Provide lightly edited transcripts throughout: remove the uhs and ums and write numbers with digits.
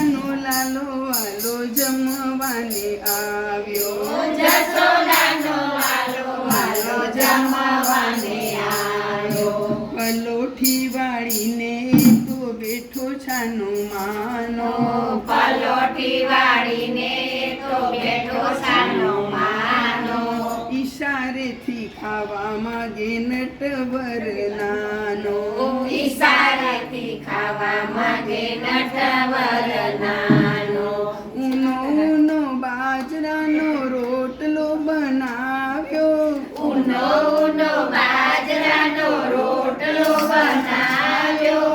જશોદાનો લાલો વાલો જમવાને આવ્યો, જશોદાનો વાલો વાલો જમવાને આવ્યો. પલોઠી વાળીને તો બેઠો છાનો માનો, પલોઠી વાળીને તો બેઠો છાનો માનો. ઈશારેથી ખાવા માંગે નટવર નાનો, ઈશારેથી ખાવા માંગે નટવર નાનો. ઊનો ઊનો બાજરાનો રોટલો બનાવ્યો, ઊનો ઊનો બાજરાનો રોટલો બનાવ્યો.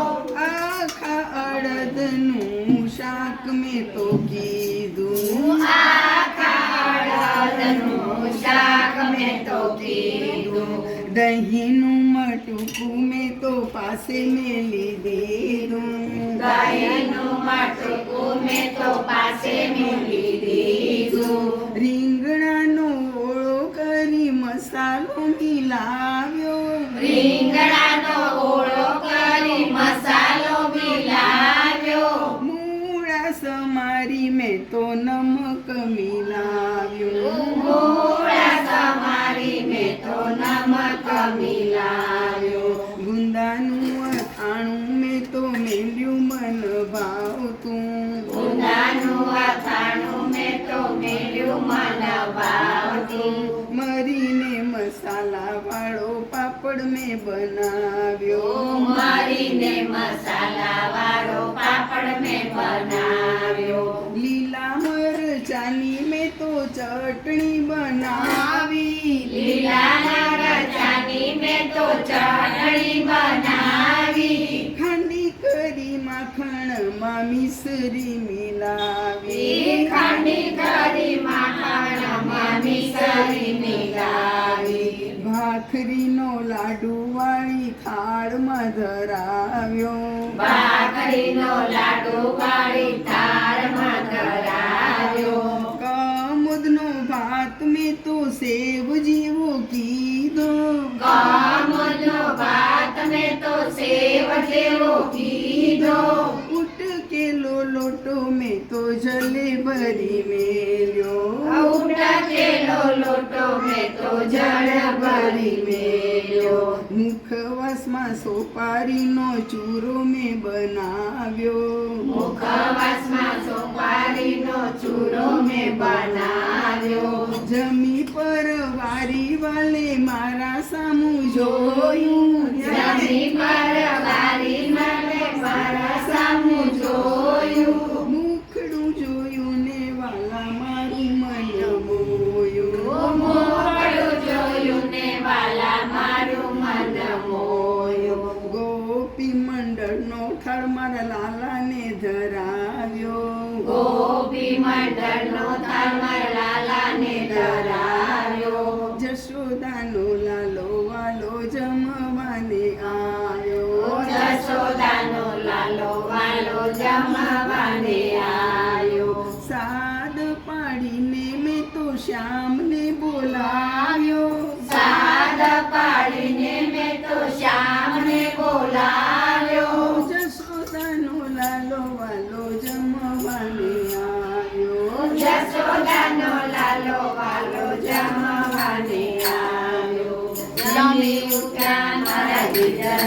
આખા અડદનું શાક મેં તો કીધું, આખા અડદનું શાક મેં તો કીધું. દહીંનું મટકું મેં તો પાસે મેલી દીધું, દહીંનું મટકું મેં તો પાસે મેલી દીધું. રીંગણાનો ઓળો કરી મસાલો મિલાવ્યો, રીંગણાનો ઓળો કરી મસાલો મિલાવ્યો. મૂળા સમારી મેં તો નમક મિલાવ્યો, મૂળા સમારી મેં તો નમક મિલાવ્યો. ગુંદાનું અથાણું મેં તો મેલ્યું મન ભાવતું, ગુંદાનું અથાણું મેં તો મેલ્યું મન ભાવતું. મરીને મસાલા વાળો પાપડ મેં બનાવ્યો, મરીને મસાલા વાળો પાપડ મેં બનાવ્યો. લીલા મરચાની મેં તો ચટણી બનાવી, લીલા મરચાની મેં તો ચટણી બનાવી. ખાંડી કરી માખણમાં મિસરી મિલાવી, ખાંડી કરી માખણમાં મિસરી મિલાવી. ભાખરીનો લાડુ વાળી થાળમાં ધરાવ્યો, ભાખરીનો લાડુ વાળી થાળમાં ધરાવ્યો. કમુદનો ભાત મેં તો સેવ જેવો કીધો, કમળનો ભાત મેં તો સેવ જેવો કીધો. ઉટકેલો લોટો મેં તો જલે ભરી મેલ્યો, ઉટકેલો લોટો મેં તો જળ ભરી મેલ્યો. મુખવાસમાં સોપારીનો ચૂરો મેં બનાવ્યો, મુખવાસમાં સોપારીનો ચૂરો મેં બનાવ્યો. જમી પર વારી વાલે મારા સામું જોયું, જમી પર વારી મને મારા સામું જોયું. મુખડું જોયું ને વાલા મારું મન મોયું, મોકળું જોયું ને વાલા મારું મન મોયું. ગોપી મંડળનો થાળ મારા લાલાને ધરાવ્યો, ગોપી મંડળનો થાળ મારા લાલાને ધરાવ્યો. જશોદાનો લાલો વાલો જમવાને આવ્યો, જશોદાનો લાલો વાલો જમવાને આવ્યો. સાદ પાડીને મેં તો શ્યામને બોલાવ્યો, સાદ પાડીને મેં તો શ્યામને બોલાવ્યો. જશોદાનો લાલો વાલો જમવાને આવ્યો, જશોદાનો લાલો વાલો જમવાને આવ્યો. જમી ઉઠ્યા મારા જીજર